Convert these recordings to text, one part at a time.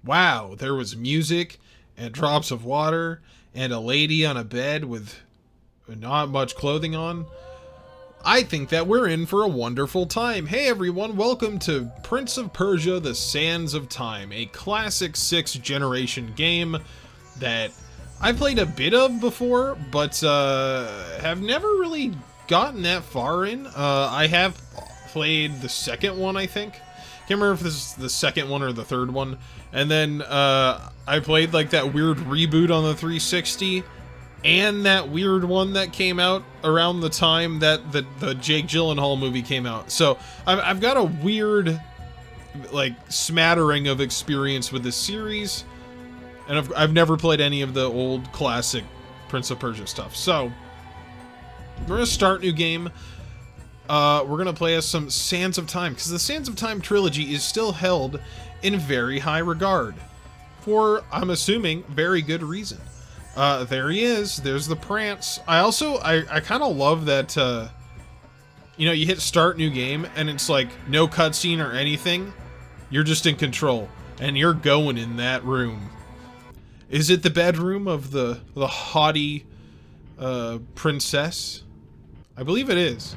wow, there was music and drops of water and a lady on a bed with not much clothing on. I think that we're in for a wonderful time. Hey everyone, welcome to Prince of Persia: The Sands of Time, a classic 6th generation game that I played a bit of before, but have never really gotten that far in. I have played the second one, I think. Can't remember if this is the second one or the third one. And then I played like that weird reboot on the 360 and that weird one that came out around the time that the Jake Gyllenhaal movie came out. So I've got a weird like smattering of experience with this series. And I've never played any of the old classic Prince of Persia stuff. So we're gonna start new game. We're gonna play as some Sands of Time, because the Sands of Time trilogy is still held in very high regard. For, I'm assuming, very good reason. There he is. There's the prance. I kind of love that, you know, you hit start new game, and it's like, no cutscene or anything. You're just in control, and you're going in that room. Is it the bedroom of the haughty, princess? I believe it is.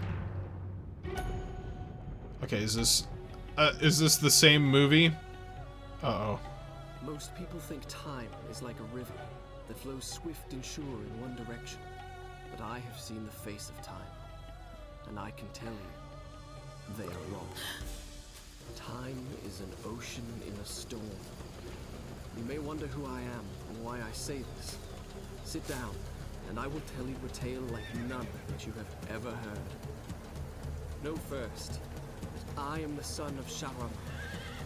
Okay, is this the same movie? Uh-oh. Most people think time is like a river that flows swift and sure in one direction. But I have seen the face of time, and I can tell you, they are wrong. Time is an ocean in a storm. You may wonder who I am and why I say this. Sit down, and I will tell you a tale like none that you have ever heard. Know first that I am the son of Shahram,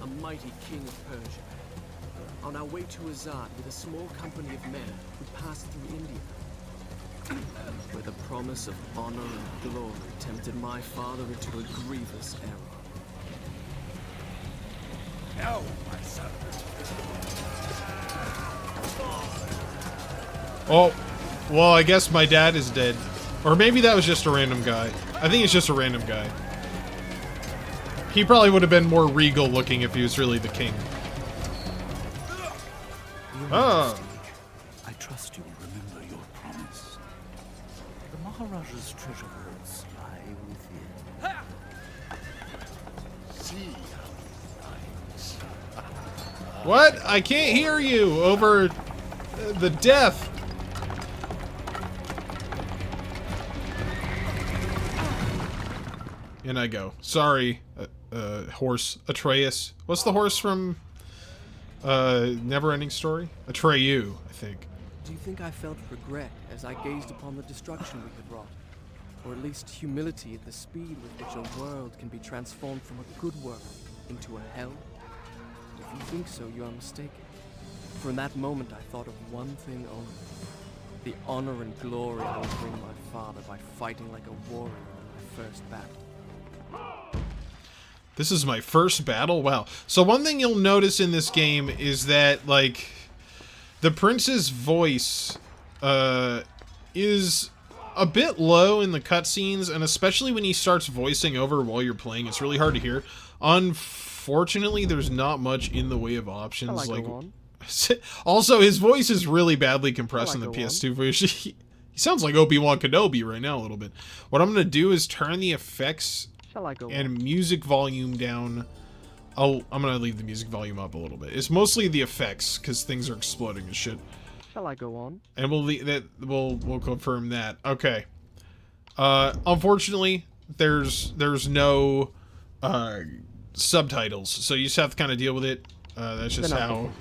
a mighty king of Persia. On our way to Azad with a small company of men who passed through India, where the promise of honor and glory tempted my father into a grievous error. No, my son. Oh, well, I guess my dad is dead. Or maybe that was just a random guy. I think it's just a random guy. He probably would have been more regal looking if he was really the king. Oh. I trust you will remember your promise. The Maharaja's treasure vaults lie within. See how he likes. What? I can't hear you over the death. And I go. Sorry, horse. Atreus. What's the horse from Neverending Story? Atreyu, I think. Do you think I felt regret as I gazed upon the destruction we had wrought? Or at least humility at the speed with which a world can be transformed from a good world into a hell? If you think so, you are mistaken. For in that moment I thought of one thing only. The honor and glory I would bring my father by fighting like a warrior in my first battle. This is my first battle? Wow. So one thing you'll notice in this game is that, like, the prince's voice is a bit low in the cutscenes, and especially when he starts voicing over while you're playing, it's really hard to hear. Unfortunately, there's not much in the way of options. Like, also, his voice is really badly compressed in the PS2 version. He sounds like Obi-Wan Kenobi right now a little bit. What I'm going to do is turn the effects and music volume down. I'm going to leave the music volume up a little bit. It's mostly the effects, because things are exploding and shit. Shall I go on? And we'll confirm that. Okay. Unfortunately, there's no subtitles, so you just have to kind of deal with it. That's just how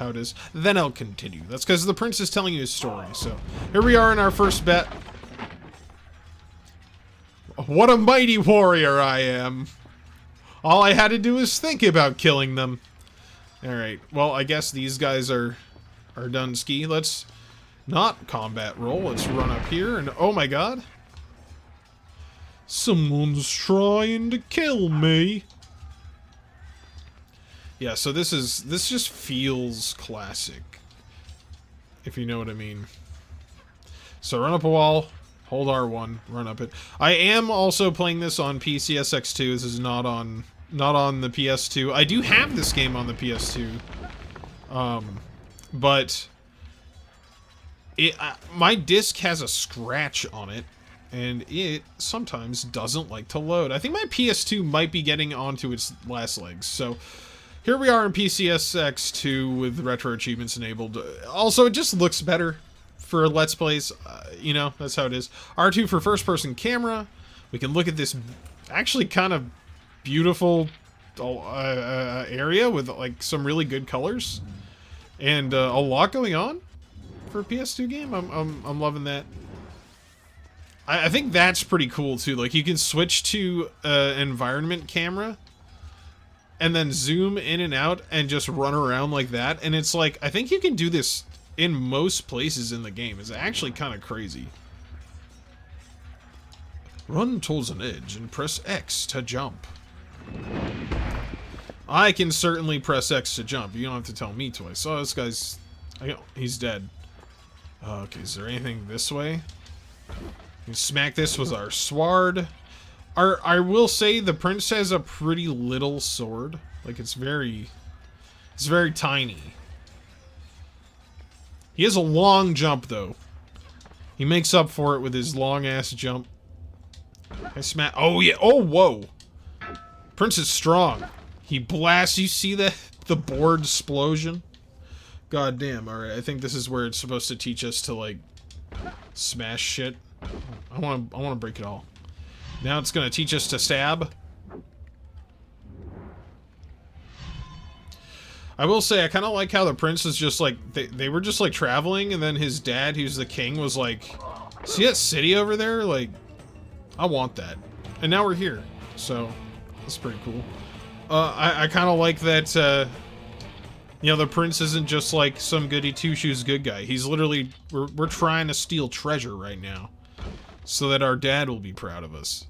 it is. Then I'll continue. That's because the prince is telling you his story. So here we are in our first bet. What a mighty warrior I am. All I had to do was think about killing them. Alright, well, I guess these guys are done ski. Let's not combat roll. Let's run up here and oh my god. Someone's trying to kill me. Yeah, so this just feels classic. If you know what I mean. So run up a wall. Hold R1, run up it. I am also playing this on PCSX2. This is not on the PS2. I do have this game on the PS2. But my disc has a scratch on it, and it sometimes doesn't like to load. I think my PS2 might be getting onto its last legs. So here we are in PCSX2 with retro achievements enabled. Also, it just looks better for Let's Plays. You know, that's how it is. R2 for first-person camera. We can look at this actually kind of beautiful area with like some really good colors and a lot going on for a PS2 game. I'm loving that. I think that's pretty cool too. Like you can switch to environment camera and then zoom in and out and just run around like that. And it's like, I think you can do this in most places in the game. It's actually kind of crazy. Run towards an edge and press X to jump. I can certainly press X to jump. You don't have to tell me twice. Oh, this guy's... he's dead. Okay, is there anything this way? We can smack this with our sword. I will say the prince has a pretty little sword. Like, it's very tiny. He has a long jump, though. He makes up for it with his long-ass jump. I smack... Oh, yeah. Oh, whoa. Prince is strong. He blasts. You see that? The board explosion? God damn. Alright, I think this is where it's supposed to teach us to, like, smash shit. I want to break it all. Now it's going to teach us to stab. I will say, I kind of like how the prince is just, like, they were just, like, traveling, and then his dad, who's the king, was like, see that city over there? Like, I want that. And now we're here. So, that's pretty cool. I kind of like that, you know, the prince isn't just like some goody two-shoes good guy. He's literally, we're trying to steal treasure right now. So that our dad will be proud of us.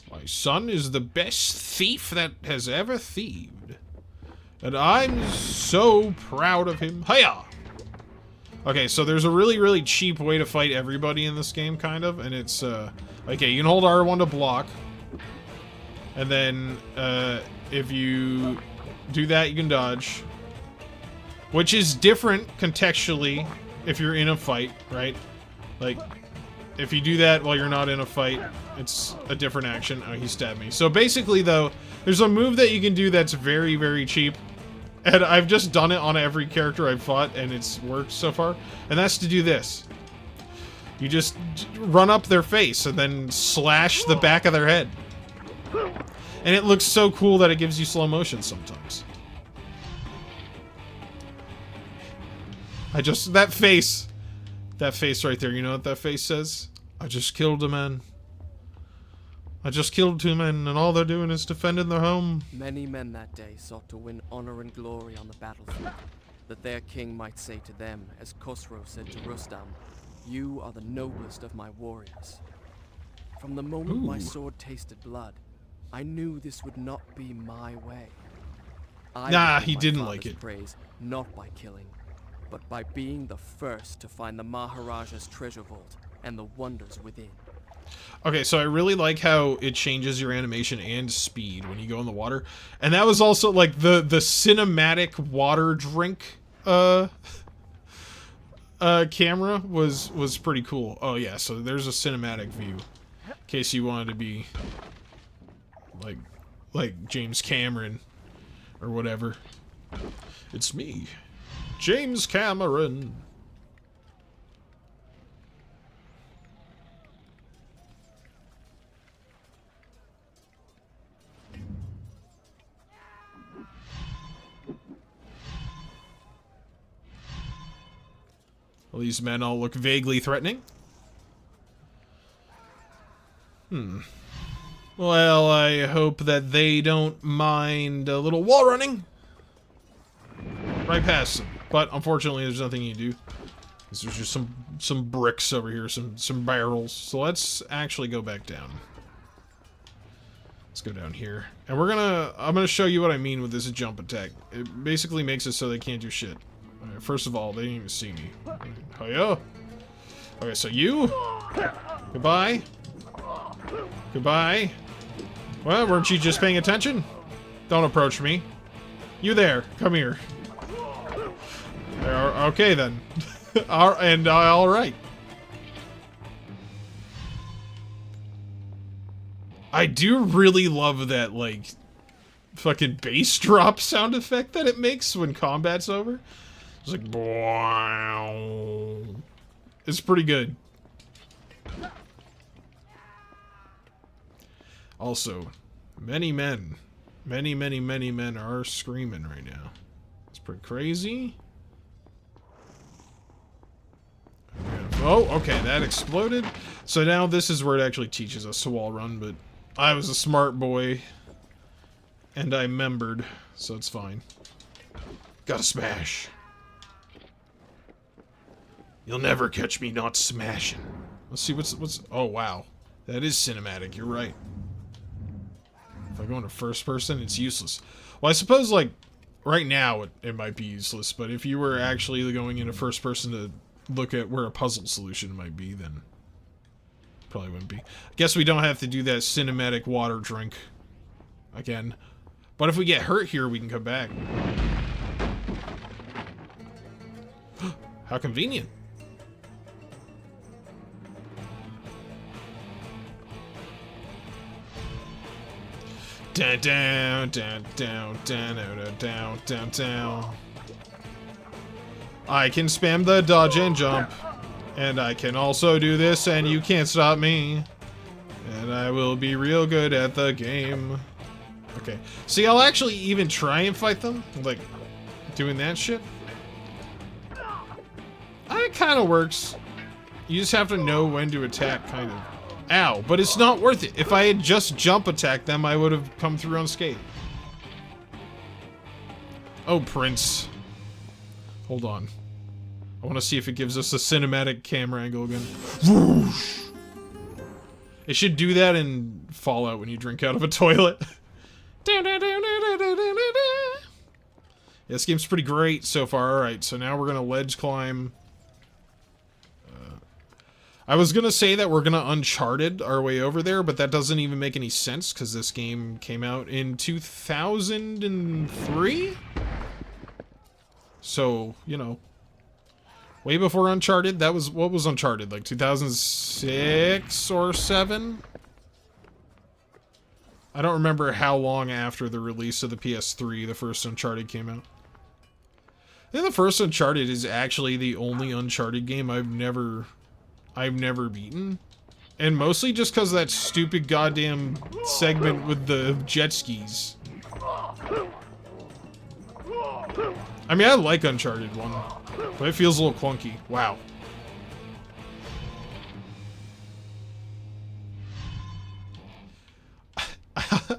My son is the best thief that has ever thieved. And I'm so proud of him. Hiya! Okay, so there's a really, really cheap way to fight everybody in this game, kind of. And it's, okay, you can hold R1 to block. And then, if you do that, you can dodge. Which is different, contextually, if you're in a fight, right? Like, if you do that while you're not in a fight, it's a different action. Oh, he stabbed me. So basically, though, there's a move that you can do that's very, very cheap. And I've just done it on every character I've fought, and it's worked so far. And that's to do this. You just run up their face, and then slash the back of their head. And it looks so cool that it gives you slow motion sometimes. That face right there, you know what that face says? I just killed a man. I just killed 2 men, and all they're doing is defending their home. Many men that day sought to win honor and glory on the battlefield, that their king might say to them, as Khosrow said to Rustam, "You are the noblest of my warriors." From the moment my sword tasted blood, I knew this would not be my way. Nah, he didn't like it. Praise, not by killing, but by being the first to find the Maharaja's treasure vault and the wonders within. Okay, so I really like how it changes your animation and speed when you go in the water. And that was also, like, the cinematic water drink, camera was pretty cool. Oh, yeah, so there's a cinematic view. In case you wanted to be, like James Cameron, or whatever. It's me, James Cameron. Well, these men all look vaguely threatening. Well, I hope that they don't mind a little wall running. Right past them. But, unfortunately, there's nothing you can do. There's just some bricks over here, some barrels. So let's actually go back down. Let's go down here. And I'm gonna show you what I mean with this jump attack. It basically makes it so they can't do shit. Alright, first of all, they didn't even see me. Hiya! Okay, so you... Goodbye. Goodbye. Well, weren't you just paying attention? Don't approach me. You there, come here. Okay then. All right. I do really love that, like, fucking bass drop sound effect that it makes when combat's over. It's like, wow. It's pretty good. Also, many men are screaming right now. It's pretty crazy. Oh, okay, that exploded. So now this is where it actually teaches us to wall run, but I was a smart boy. And I membered, so it's fine. Gotta smash. You'll never catch me not smashing. Let's see what's... Oh, wow. That is cinematic, you're right. If I go into first person, it's useless. Well, I suppose, like, right now it might be useless, but if you were actually going into first person to look at where a puzzle solution might be, then probably wouldn't be. I guess we don't have to do that cinematic water drink again. But if we get hurt here, we can come back. How convenient. Down, down, down, down, down, down, down, down, down. I can spam the dodge and jump. And I can also do this, and you can't stop me. And I will be real good at the game. Okay. See, I'll actually even try and fight them. Like, doing that shit. It kind of works. You just have to know when to attack, kind of. Ow, but it's not worth it. If I had just jump attacked them, I would have come through unscathed. Oh, Prince. Hold on. I want to see if it gives us a cinematic camera angle again. Whoosh! It should do that in Fallout when you drink out of a toilet. Yeah, this game's pretty great so far. Alright, so now we're gonna ledge climb. I was gonna say that we're gonna Uncharted our way over there, but that doesn't even make any sense because this game came out in 2003? So, you know, way before Uncharted. That was, what was Uncharted, like 2006 or 7? I don't remember how long after the release of the PS3 the first Uncharted came out. I think the first Uncharted is actually the only Uncharted game I've never beaten. And mostly just because of that stupid goddamn segment with the jet skis. I mean, I like Uncharted 1, but it feels a little clunky. Wow.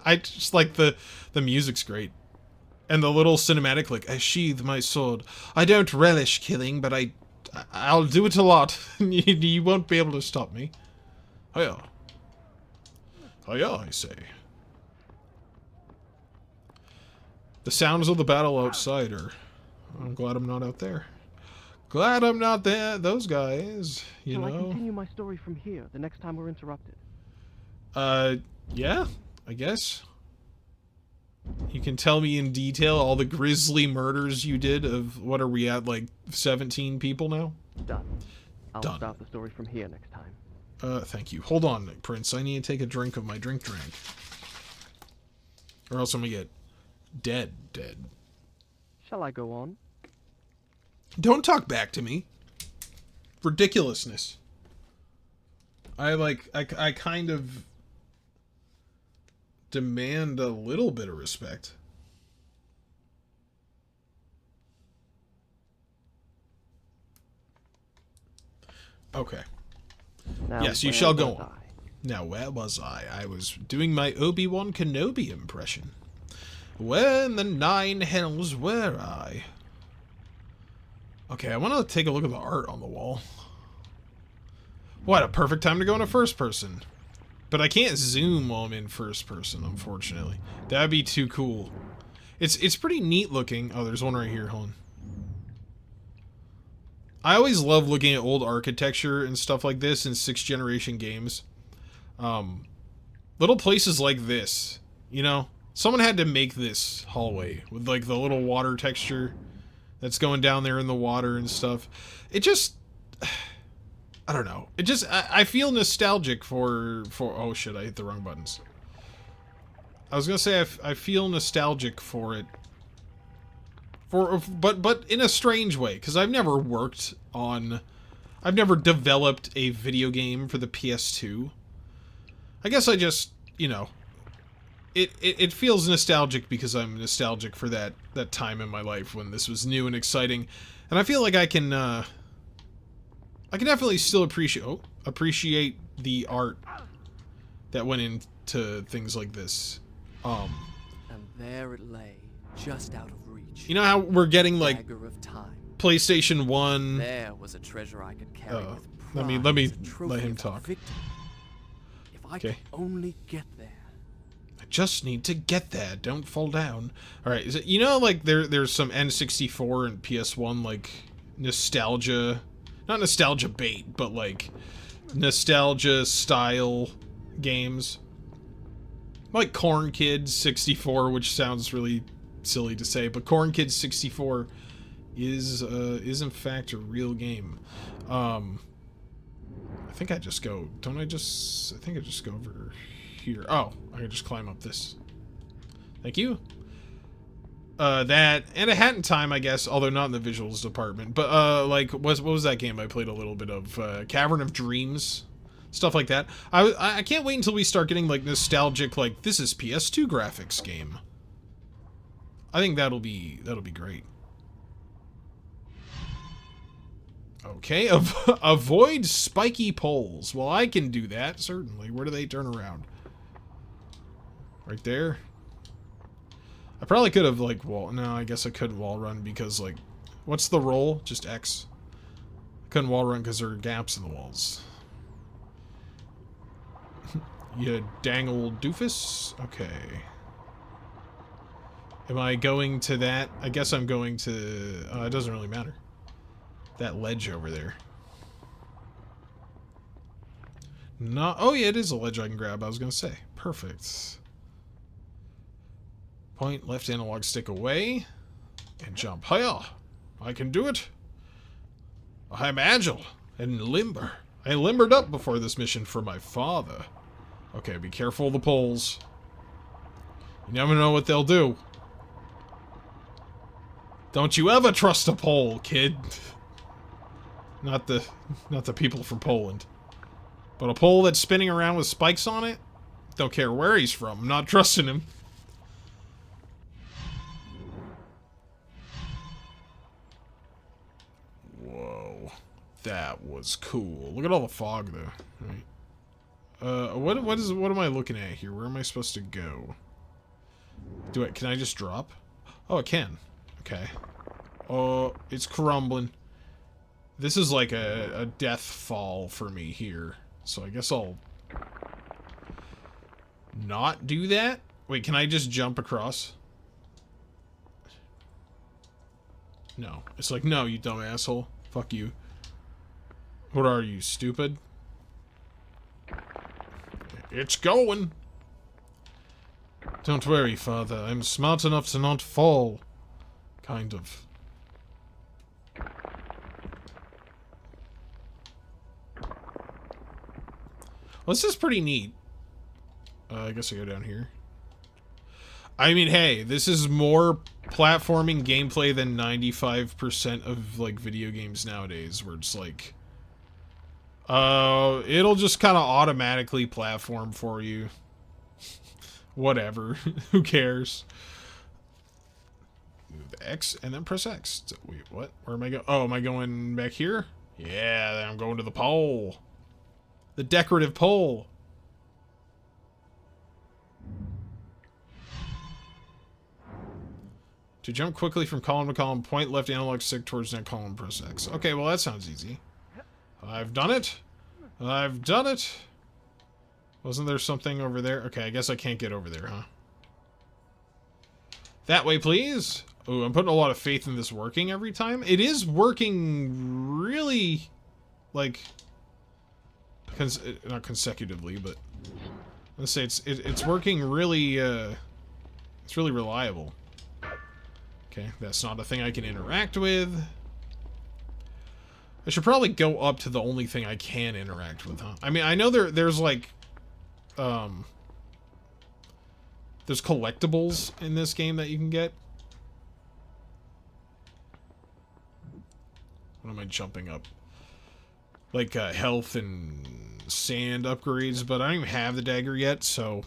I just like the music's great. And the little cinematic, like, I sheathe my sword. I don't relish killing, but I'll do it a lot. You won't be able to stop me. Hiya. Hiya, I say. The sounds of the battle outside are... I'm glad I'm not out there. Glad I'm not there. Those guys, you know. Shall I continue my story from here the next time we're interrupted? Yeah, I guess. You can tell me in detail all the grisly murders you did of, what are we at, like 17 people now? Done. I'll Done. start the story from here next time. Thank you. Hold on, Prince. I need to take a drink of my drink. Or else I'm gonna get dead. Shall I go on? Don't talk back to me. Ridiculousness. I kind of demand a little bit of respect. Okay. Now, Yes, you where shall go was on. I? Now, where was I? I was doing my Obi-Wan Kenobi impression. Where in the nine hells were I? Okay, I want to take a look at the art on the wall. What a perfect time to go into first person. But I can't zoom while I'm in first person, unfortunately. That'd be too cool. It's pretty neat looking. Oh, there's one right here. Hold on. I always love looking at old architecture and stuff like this in 6th generation games. Little places like this, you know? Someone had to make this hallway with like the little water texture that's going down there in the water and stuff. It just, I don't know. It just, I feel nostalgic for, oh shit, I hit the wrong buttons. I was gonna say I feel nostalgic for it. But in a strange way, because I've never developed a video game for the PS2. I guess I just, you know, it feels nostalgic because I'm nostalgic for that time in my life when this was new and exciting, and I feel like I can definitely still appreciate the art that went into things like this. And there it lay, just out of reach. You know how we're getting like Dagger of time. PlayStation 1. There was a treasure I could carry with let pride me as a trophy let him of talk. victory. If I could only get there. I just need to get there. Don't fall down. All right, is it, you know, like there's some N64 and PS1 like nostalgia, not nostalgia bait, but like nostalgia style games. Like Corn Kids 64, which sounds really silly to say, but Corn Kids 64 is in fact a real game. I think I just go, don't I just, I think I just go over here. Oh, I can just climb up this. Thank you. That, and a Hat in Time, I guess, although not in the visuals department, but, like, what was that game I played a little bit of? Cavern of Dreams? Stuff like that. I can't wait until we start getting, like, nostalgic, like, this is PS2 graphics game. I think that'll be great. Okay, avoid spiky poles. Well, I can do that, certainly. Where do they turn around? Right there? I probably could have, like, no, I guess I couldn't wall run because, like, what's the roll? Just X. I couldn't wall run because there are gaps in the walls. You dangle doofus? Okay. Am I going to that? I guess I'm going to... it doesn't really matter. That ledge over there. No, oh yeah, it is a ledge I can grab, I was going to say. Perfect. Point left analog stick away. And jump. Hiya! I can do it. I'm agile and limber. I limbered up before this mission for my father. Okay, be careful of the poles. You never know what they'll do. Don't you ever trust a pole, kid. Not the people from Poland. But a pole that's spinning around with spikes on it? Don't care where he's from. I'm not trusting him. Whoa. That was cool. Look at all the fog, though. Right. What am I looking at here? Where am I supposed to go? Can I just drop? Oh, I can. Okay. Oh, it's crumbling. This is like a death fall for me here. So I guess I'll not do that? Wait, can I just jump across? No. It's like, no, you dumb asshole. Fuck you. What are you, stupid? It's going! Don't worry, father. I'm smart enough to not fall. Kind of. Well, this is pretty neat. I guess I go down here. I mean, hey, this is more platforming gameplay than 95% of, like, video games nowadays, where it's like... it'll just kind of automatically platform for you. Whatever. Who cares? Move X and then press X. Wait, what? Where am I going? Oh, am I going back here? Yeah, then I'm going to the pole. The decorative pole. To jump quickly from column to column, point left analog stick towards next column, press X. Okay, well that sounds easy. I've done it. I've done it. Wasn't there something over there? Okay, I guess I can't get over there, huh? That way, please. Oh, I'm putting a lot of faith in this working every time. It is working really, like, not consecutively, but let's say it's working really, it's really reliable. Okay, that's not a thing I can interact with. I should probably go up to the only thing I can interact with, huh? I mean, I know there's like, there's collectibles in this game that you can get. What am I jumping up? Like, health and sand upgrades, but I don't even have the dagger yet, so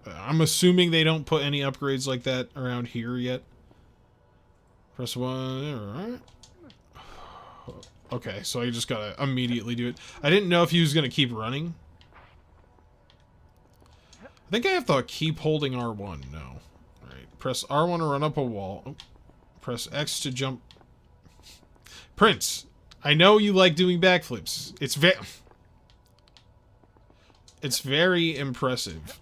I'm assuming they don't put any upgrades like that around here yet. Press 1, alright. Okay, so I just gotta immediately do it. I didn't know if he was gonna keep running. I think I have to keep holding R1. No. Alright, press R1 to run up a wall. Oh. Press X to jump. Prince, I know you like doing backflips. It's very impressive.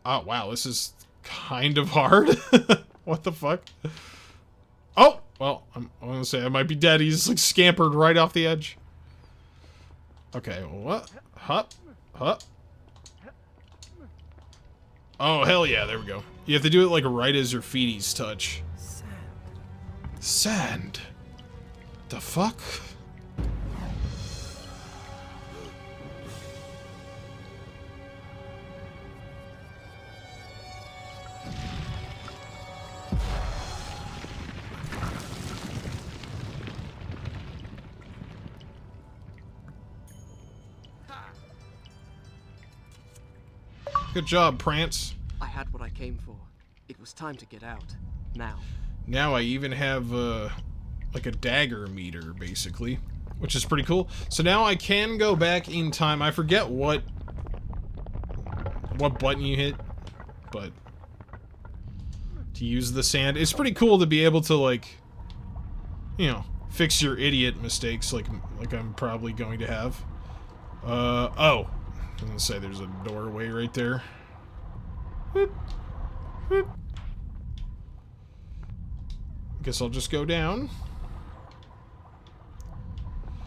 Oh, wow, this is kind of hard. What the fuck? Oh! Well, I'm gonna say I might be dead. He's like scampered right off the edge. Okay, what? Hup. Hup. Oh, hell yeah, there we go. You have to do it like right as your feeties touch. Sand. Sand? The fuck? Good job, Prance. I had what I came for. It was time to get out. Now. Now I even have, like a dagger meter, basically. Which is pretty cool. So now I can go back in time. I forget what button you hit, but to use the sand. It's pretty cool to be able to, like, you know, fix your idiot mistakes like I'm probably going to have. Oh. I was gonna say there's a doorway right there. Whoop. Whoop. Guess I'll just go down.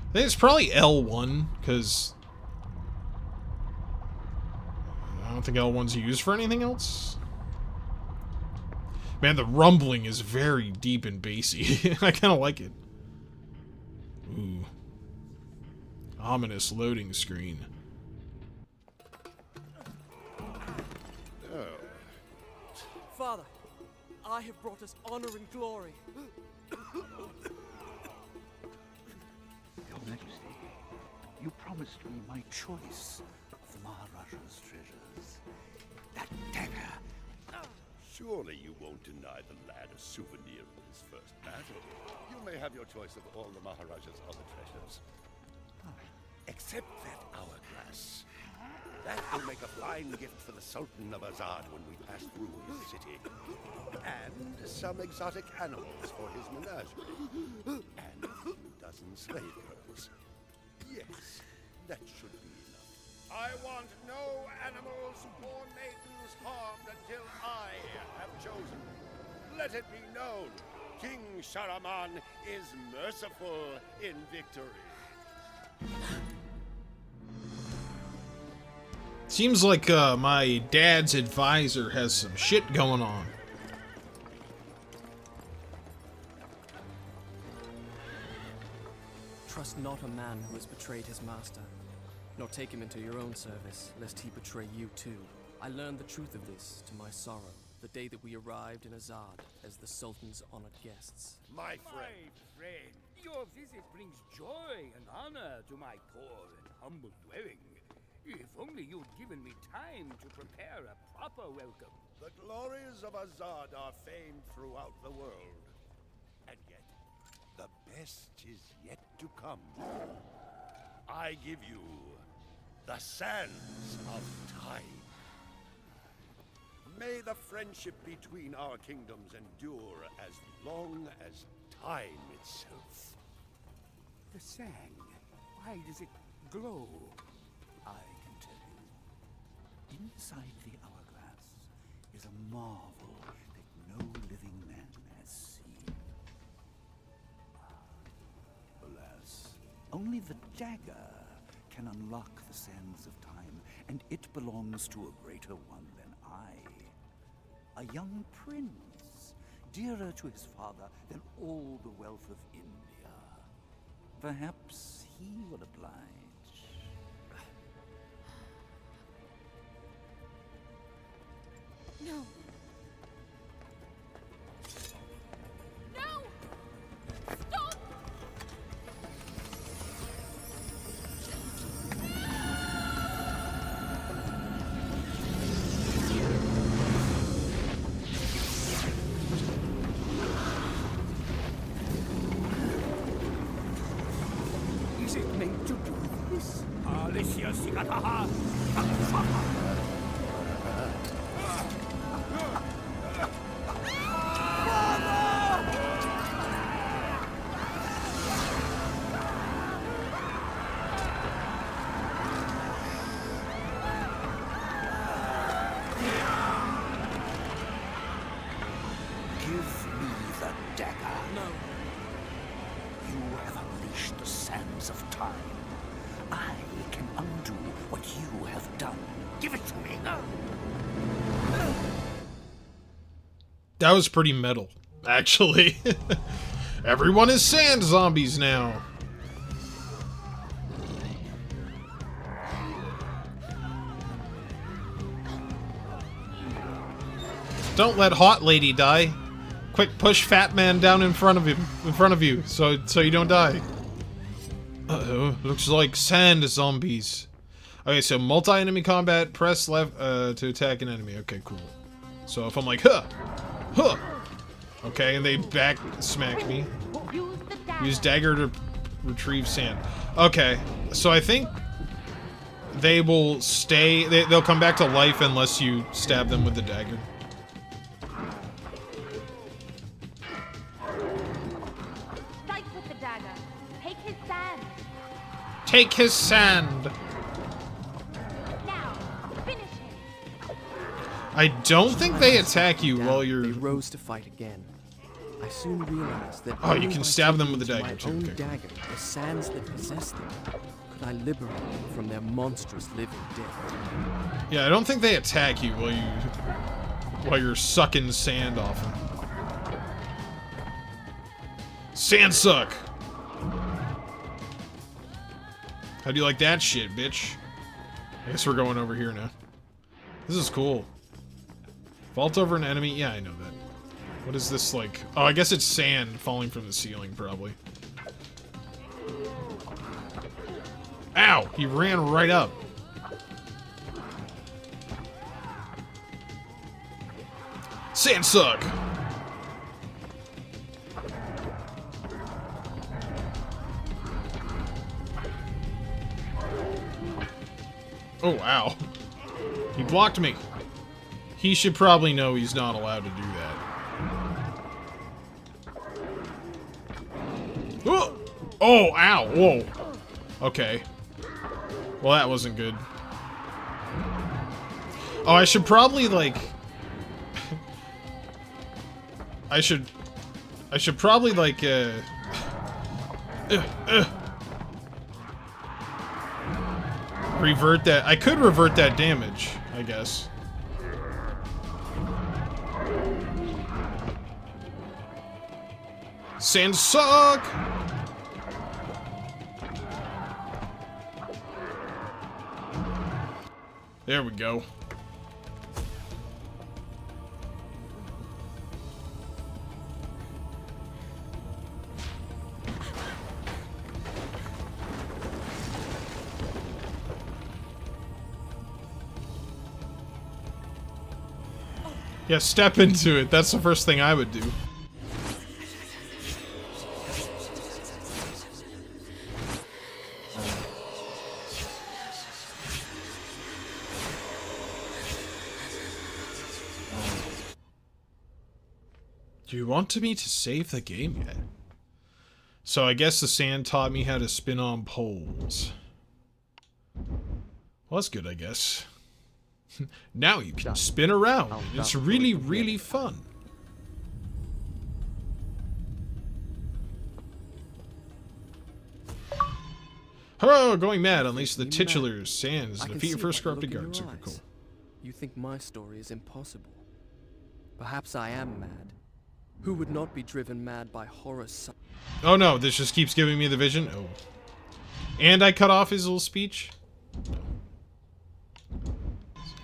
I think it's probably L1, because I don't think L1's used for anything else. Man, the rumbling is very deep and bassy. I kind of like it. Ooh. Ominous loading screen. Father, I have brought us honor and glory. Your Majesty, you promised me my choice of the Maharaja's treasures. That dagger. Surely you won't deny the lad a souvenir of his first battle. You may have your choice of all the Maharaja's other treasures. Except that hourglass. That will make a fine gift for the Sultan of Azad when we pass through his city. And some exotic animals for his menagerie. And a few dozen slave girls. Yes, that should be enough. I want no animals or maidens harmed until I have chosen. Let it be known, King Sharaman is merciful in victory. Seems like my dad's advisor has some shit going on. Trust not a man who has betrayed his master, nor take him into your own service, lest he betray you too. I learned the truth of this to my sorrow, the day that we arrived in Azad as the Sultan's honored guests. My friend. My friend, your visit brings joy and honor to my poor and humble dwelling. If only you'd given me time to prepare a proper welcome. The glories of Azad are famed throughout the world. And yet, the best is yet to come. I give you the sands of time. May the friendship between our kingdoms endure as long as time itself. The sand, why does it glow? I can tell you. Inside the hourglass is a marvel that no living man has seen. Alas, only the dagger can unlock the sands of time, and it belongs to a greater one than I. A young prince dearer to his father than all the wealth of India. Perhaps he will oblige. No. No! Stop! Is it meant to do this? Alicia Sigataha! Give me the dagger. No. You have unleashed the sands of time. I can undo what you have done. Give it to me. That was pretty metal, actually. Everyone is sand zombies now. Don't let Hot Lady die. Quick, push Fat Man down in front of you, so you don't die. Uh-oh, looks like sand zombies. Okay, so multi-enemy combat, press left to attack an enemy. Okay, cool. So if I'm like, huh, huh, okay, and they back smack me. Use dagger to retrieve sand. Okay, so I think they will stay, they'll come back to life unless you stab them with the dagger. Strike with the dagger. Take his sand. Take his sand. Now, finish him. I don't think they attack you while you're... They rose to fight again. I soon realized that Oh, you only can by stab them taking with the to dagger, my too. own Okay, cool. dagger, the sands that possess them, could I liberate them from their monstrous living death. Yeah, I don't think they attack you while you're sucking sand off them. Sand suck. How do you like that shit, bitch? I guess we're going over here now. This is cool. Vault over an enemy? Yeah, I know that. What is this like? Oh, I guess it's sand falling from the ceiling, probably. Ow! He ran right up. Sand suck! Oh, ow. He blocked me. He should probably know he's not allowed to do that. Oh, oh, ow, whoa. Okay. Well, that wasn't good. Oh, I should probably, like... I should probably, like, revert that. I could revert that damage, I guess. Sand suck! There we go. Yeah, step into it. That's the first thing I would do. Do you want me to save the game yet? So I guess the sand taught me how to spin on poles. Well, that's good, I guess. Now you can spin around. It's really, really fun. Hello, going mad. Unleash the titular sands. I can Defeat your see first it by the corrupted look in guard. your Super cool. eyes. You think my story is impossible. Perhaps I am mad. Who would not be driven mad by horror? Oh no, this just keeps giving me the vision. Oh. And I cut off his little speech.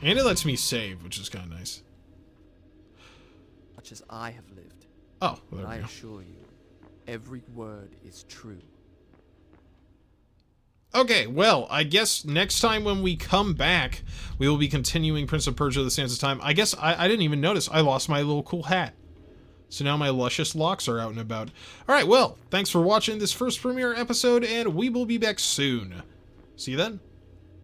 And it lets me save, which is kind of nice. Such as I have lived. Oh, well, there I we go. assure you, every word is true. Okay, well, I guess next time when we come back, we will be continuing Prince of Persia: The Sands of Time. I guess I didn't even notice. I lost my little cool hat. So now my luscious locks are out and about. Alright, well, thanks for watching this first premiere episode, and we will be back soon. See you then.